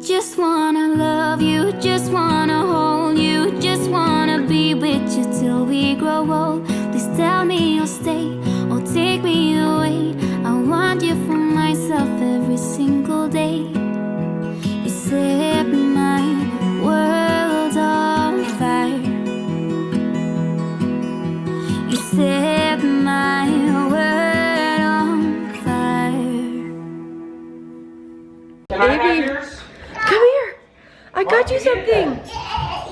just wanna love you, just wanna hold you, just wanna be with you till we grow old. Please tell me you'll stay or take me away. I want you for myself every single day. You set my world on fire. You set my world on fire. Can I have yours? Come here. I got you something.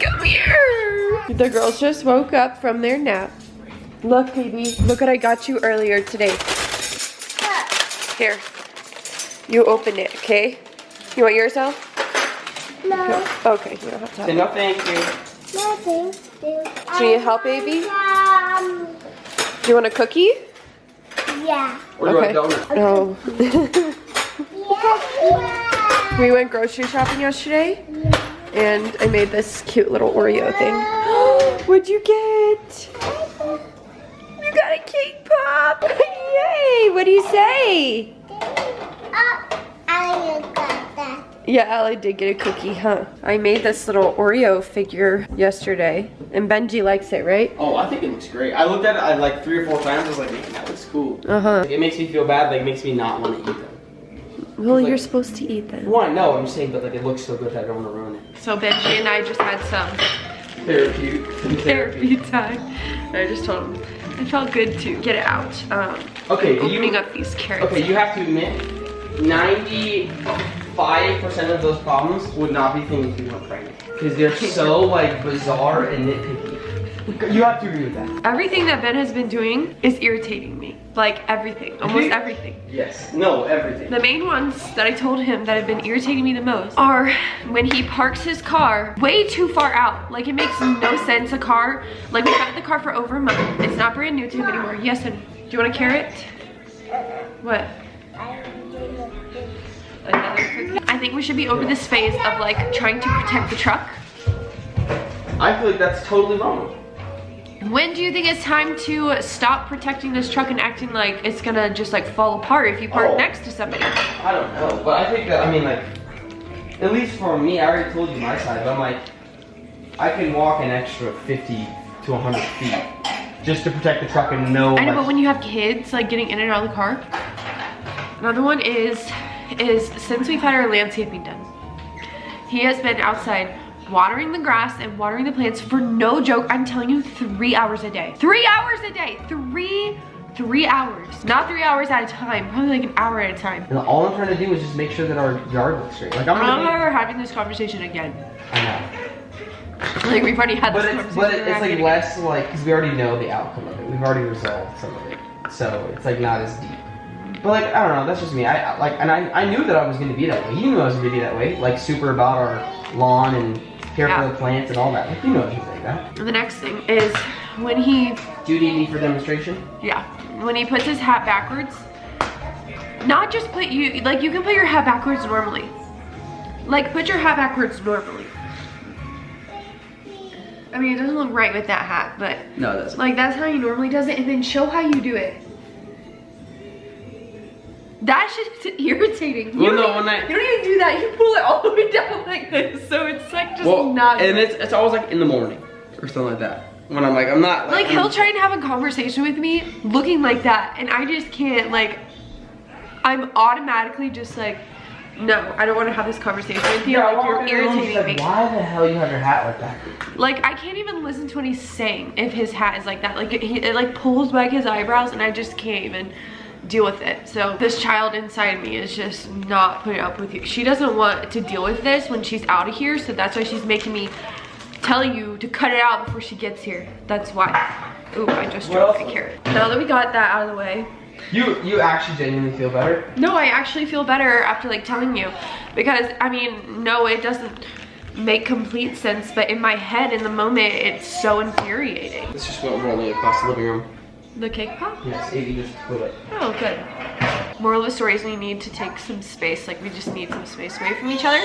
Come here. The girls just woke up from their nap. Look, baby. Look what I got you earlier today. Here. You open it, okay? You want yours out? No. Okay, you don't have to. Say no thank you. No, thank you. Do you need help, baby? Do you want a cookie? Yeah. Or do you want a donut? No. Yeah. We went grocery shopping yesterday, and I made this cute little Oreo thing. What'd you get? You got a cake pop! Yay! What do you say? I got that. Yeah, Allie did get a cookie, huh? I made this little Oreo figure yesterday, and Benji likes it, right? Oh, I think it looks great. I looked at it like 3 or 4 times. I was like, man, that looks cool. Uh-huh. Like, it makes me feel bad. Like, it makes me not want to eat them. Well, like, you're supposed to eat them. Well, I know. I'm just saying, but like, it looks so good that I don't want to ruin it. So Benji and I just had some therapy time. And I just told him it felt good to get it out. Okay, opening up these carrots. Okay, you have to admit, 95% of those problems would not be things you weren't pregnant. Because they're so like bizarre and nitpicky. You have to agree with that. Everything that Ben has been doing is irritating me. Like everything, almost everything. Yes, no, everything. The main ones that I told him that have been irritating me the most are when he parks his car way too far out. Like it makes no sense, a car. Like we've had the car for over a month. It's not brand new to him anymore. Yes, and do you want a carrot? What? Another cookie? I think we should be over this phase of like trying to protect the truck. I feel like that's totally wrong. When do you think it's time to stop protecting this truck and acting like it's gonna just like fall apart if you park next to somebody? I don't know, but I think that, I mean like, at least for me, I already told you my side, but I'm like, I can walk an extra 50 to 100 feet just to protect the truck and know. I know, like, but when you have kids like getting in and out of the car. Another one is since we've had our landscaping done, he has been outside watering the grass and watering the plants for no joke. I'm telling you, 3 hours a day. 3 hours a day. 3 hours. Not 3 hours at a time. Probably like an hour at a time. And all I'm trying to do is just make sure that our yard looks straight. Like I'm never having this conversation again. I know. Like we've already had this conversation. But it's like less like, because we already know the outcome of it. We've already resolved some of it. So it's like not as deep. But like, I don't know, that's just me. I knew that I was going to be that way. You knew I was going to be that way. Like super about our lawn and care for the plants and all that. Like, you know I was going to say that. And the next thing is when he... Do you need me for demonstration? Yeah. When he puts his hat backwards, not just put you, like you can put your hat backwards normally. Like put your hat backwards normally. I mean, it doesn't look right with that hat, but... No, it doesn't. Like that's how he normally does it, and then show how you do it. That shit's irritating. You don't even do that. You pull it all the way down like this, so it's like just not. And it's always like in the morning or something like that. When I'm like, I'm not like he'll try and have a conversation with me looking like that, and I just can't. Like, I'm automatically just like, no, I don't want to have this conversation with you. Like you're irritating me. Why the hell you have your hat like that? Like I can't even listen to what he's saying if his hat is like that. Like it like pulls back his eyebrows, and I just can't even deal with it. So this child inside me is just not putting up with you. She doesn't want to deal with this when she's out of here, so that's why she's making me tell you to cut it out before she gets here. That's why. Ooh, I just dropped a carrot. Now that we got that out of the way. You actually genuinely feel better? No, I actually feel better after like telling you, because I mean, no, it doesn't make complete sense, but in my head in the moment it's so infuriating. This just went rolling across the living room. The cake pop? Yes, Avie just blew it. Oh, good. Moral of the story is we need to take some space. Like, we just need some space away from each other.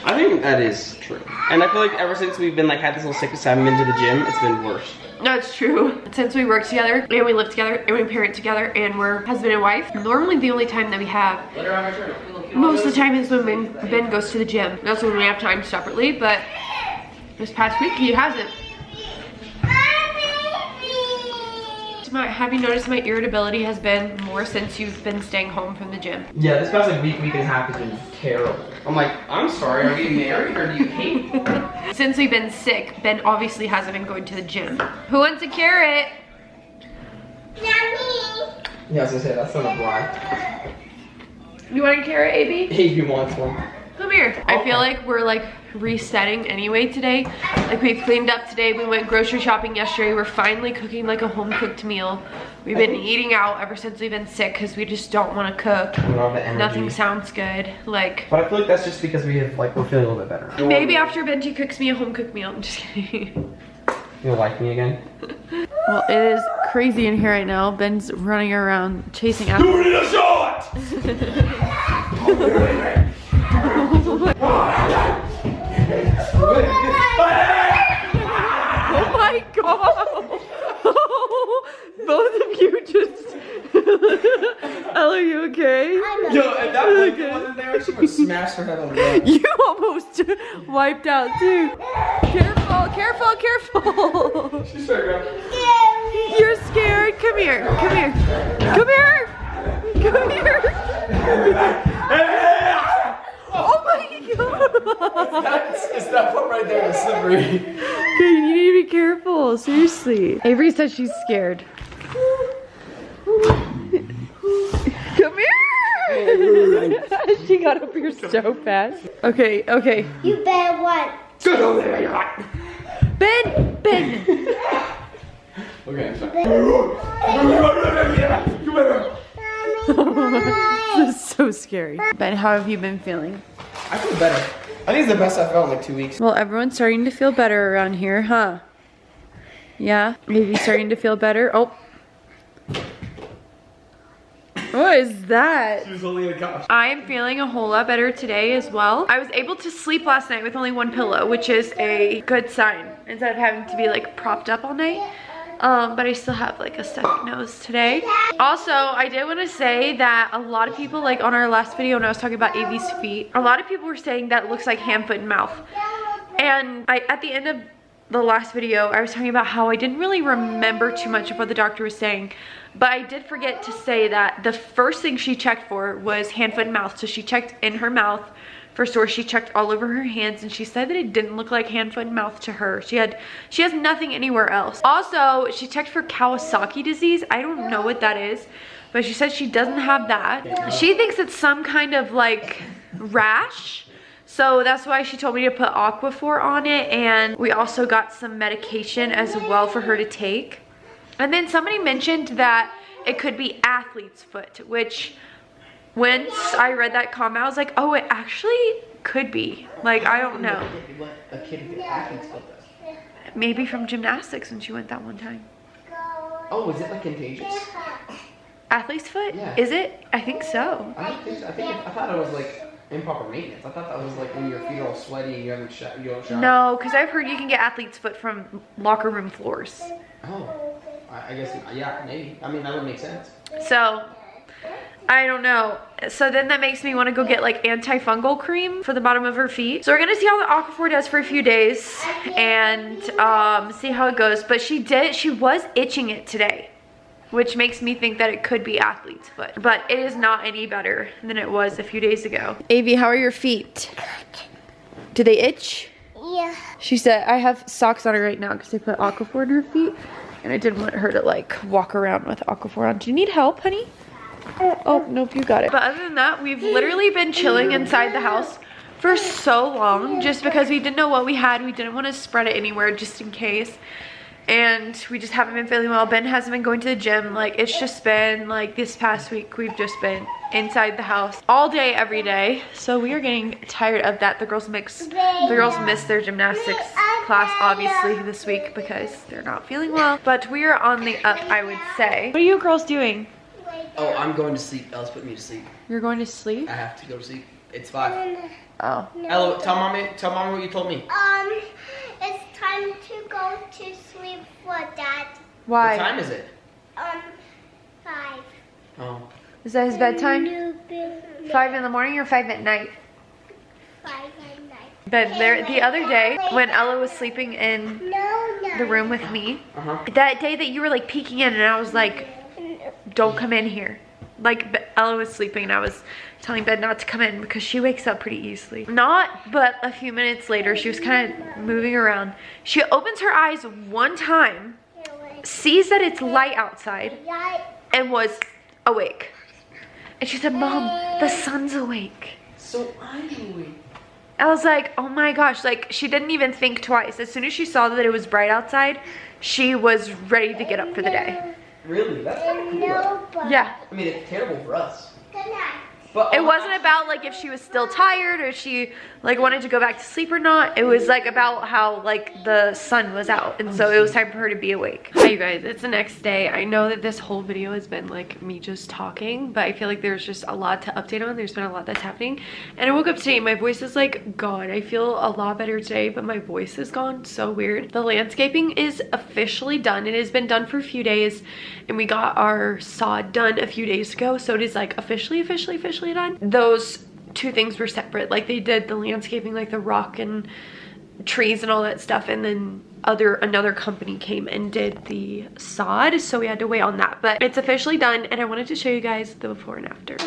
I think that is true. And I feel like ever since we've been like had this little sickness, haven't been to the gym, it's been worse. No, it's true. Since we work together, and we live together, and we parent together, and we're husband and wife, normally the only time that we have, most of the time is when Ben goes to the gym. That's when we have time separately, but this past week he hasn't. Have you noticed my irritability has been more since you've been staying home from the gym? Yeah, this past like week and a half has been terrible. I'm like, I'm sorry, are we married or do you hate me? Since we've been sick, Ben obviously hasn't been going to the gym. Who wants a carrot? Yummy. Yeah, I was gonna say, that's not a lie. You want a carrot, AB? He wants one. Come here. I feel like we're like resetting anyway today. Like we cleaned up today, we went grocery shopping yesterday, we're finally cooking like a home cooked meal. We've been eating out ever since we've been sick because we just don't want to cook. We don't have the energy. Nothing sounds good. Like, but I feel like that's just because we're feeling a little bit better. Maybe after Benji cooks me a home cooked meal. I'm just kidding. You'll like me again? Well, it is crazy in here right now. Ben's running around chasing after me. Do it in a shot! Oh my god! Both of you just... Elle, are you okay? Yo, at that point, you wasn't there, she would smash her head on the bed. You almost wiped out too. Careful, careful, careful. She's so good. You're scared? Come here, come here. Come here. Come here. Oh my god. It's that part right there that's slippery. Okay, you need to be careful, seriously. Avery says she's scared. Come here! She got up here so fast. Okay, okay. You better what? Ben! Ben! Okay, I'm sorry. This is so scary. Ben, how have you been feeling? I feel better. I think it's the best I felt in like 2 weeks. Well, everyone's starting to feel better around here, huh? Yeah? Maybe starting to feel better? Oh. What is that? She was holding a couch. I am feeling a whole lot better today as well. I was able to sleep last night with only one pillow, which is a good sign, instead of having to be like propped up all night. But I still have like a stuffy nose today. Also, I did want to say that a lot of people, like on our last video when I was talking about Avy's feet, a lot of people were saying that it looks like hand, foot, and mouth. And at the end of the last video, I was talking about how I didn't really remember too much of what the doctor was saying. But I did forget to say that the first thing she checked for was hand, foot, and mouth. So she checked in her mouth for sure. She checked all over her hands and she said that it didn't look like hand, foot, and mouth to her. She has nothing anywhere else. Also, she checked for Kawasaki disease. I don't know what that is, but she said she doesn't have that. She thinks it's some kind of like rash. So that's why she told me to put Aquaphor on it, and we also got some medication as well for her to take. And then somebody mentioned that it could be athlete's foot, which once I read that comment, I was like, oh, it actually could be. Like, I don't know. What a kid with athlete's foot does. Maybe from gymnastics when she went that one time. Oh, is it like contagious? Athlete's foot? Yeah. Is it? I think so. I don't think so. I thought it was like improper maintenance. I thought that was like when your feet are all sweaty and you don't shower. No, because I've heard you can get athlete's foot from locker room floors. Oh, I guess, yeah, maybe. I mean, that would make sense. So, I don't know. So then that makes me want to go get like antifungal cream for the bottom of her feet. So we're gonna see how the Aquaphor does for a few days and see how it goes. But she was itching it today, which makes me think that it could be athlete's foot. But it is not any better than it was a few days ago. Avy, how are your feet? Do they itch? Yeah. She said, I have socks on her right now because I put Aquaphor in her feet. And I didn't want her to like walk around with Aquaphor on. Do you need help, honey? Oh, nope, you got it. But other than that, we've literally been chilling inside the house for so long just because we didn't know what we had. We didn't want to spread it anywhere just in case. And we just haven't been feeling well. Ben hasn't been going to the gym. Like, it's just been like this past week, we've just been inside the house all day, every day. So we are getting tired of that. The girls missed their gymnastics class obviously this week because they're not feeling well. But we are on the up, I would say. What are you girls doing? Oh, I'm going to sleep. Elle's putting me to sleep. You're going to sleep? I have to go to sleep. It's 5. Oh. Ella, tell mommy what you told me. It's time to go to sleep for Dad. Why? What time is it? 5. Oh. Is that his bedtime? 5 in the morning or 5 at night? 5 at night. But the other day when Ella was sleeping in the room with me, that day that you were like peeking in and I was like, don't come in here. Like Ella was sleeping and I was telling Ben not to come in because she wakes up pretty easily. Not but a few minutes later, she was kind of moving around. She opens her eyes one time, sees that it's light outside, and was awake. And she said, Mom, the sun's awake. So I'm awake. I was like, oh my gosh, like she didn't even think twice. As soon as she saw that it was bright outside, she was ready to get up for the day. Really? That's kind of cool. Yeah. I mean, it's terrible for us. Good night. But It wasn't about like if she was still tired or if she like wanted to go back to sleep or not. It was like about how like the sun was out and so it was time for her to be awake. Hi you guys, it's the next day. I know that this whole video has been like me just talking, but I feel like there's just a lot to update on. There's been a lot that's happening and I woke up today, my voice is like gone. I feel a lot better today, but my voice is gone. So weird. The landscaping is officially done. It has been done for a few days and we got our sod done a few days ago, so it is like officially done. Those two things were separate. Like they did the landscaping, like the rock and trees and all that stuff, and then another company came and did the sod, so we had to wait on that. But it's officially done and I wanted to show you guys the before and after.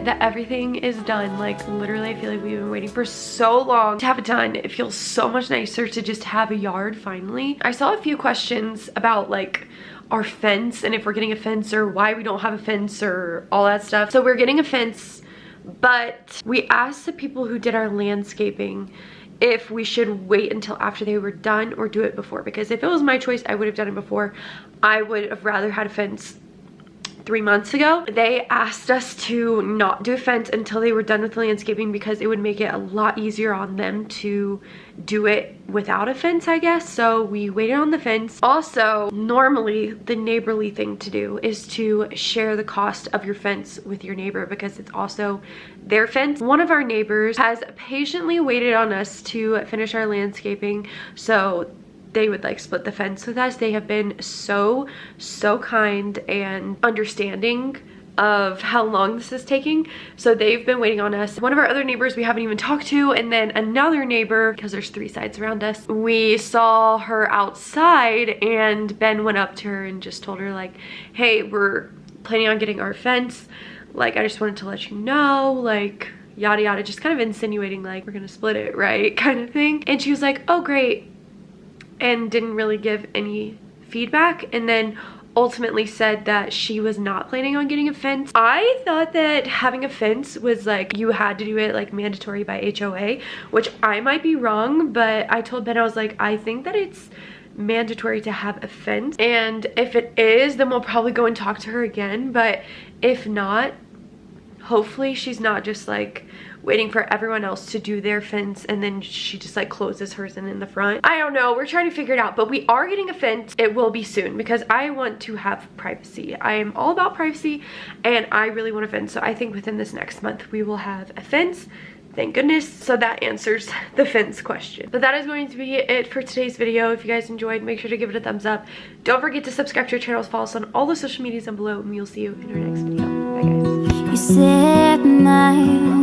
That everything is done. Like literally I feel like we've been waiting for so long to have it done. It feels so much nicer to just have a yard finally. I saw a few questions about like our fence and if we're getting a fence or why we don't have a fence or all that stuff. So we're getting a fence, but we asked the people who did our landscaping if we should wait until after they were done or do it before, because if it was my choice I would have done it before. I would have rather had a fence 3 months ago. They asked us to not do a fence until they were done with the landscaping because it would make it a lot easier on them to do it without a fence, I guess. So we waited on the fence. Also, normally the neighborly thing to do is to share the cost of your fence with your neighbor because it's also their fence. One of our neighbors has patiently waited on us to finish our landscaping, so they would like split the fence with us. They have been so kind and understanding of how long this is taking, so they've been waiting on us. One of our other neighbors we haven't even talked to, and then another neighbor, because there's 3 sides around us, we saw her outside and Ben went up to her and just told her like, hey, we're planning on getting our fence, like I just wanted to let you know, like yada yada, just kind of insinuating like we're gonna split it, right, kind of thing. And she was like, oh great, and didn't really give any feedback, and then ultimately said that she was not planning on getting a fence. I thought that having a fence was like you had to do it like mandatory by HOA, which I might be wrong, but I told Ben, I was like, I think that it's mandatory to have a fence, and if it is, then we'll probably go and talk to her again. But if not, hopefully she's not just like waiting for everyone else to do their fence and then she just like closes hers in the front. I don't know, we're trying to figure it out, but we are getting a fence. It will be soon because I want to have privacy. I am all about privacy and I really want a fence, so I think within this next month we will have a fence. Thank goodness. So that answers the fence question. But that is going to be it for today's video. If you guys enjoyed, make sure to give it a thumbs up. Don't forget to subscribe to our channels, follow us on all the social medias down below, and we'll see you in our next video. Bye guys. You set my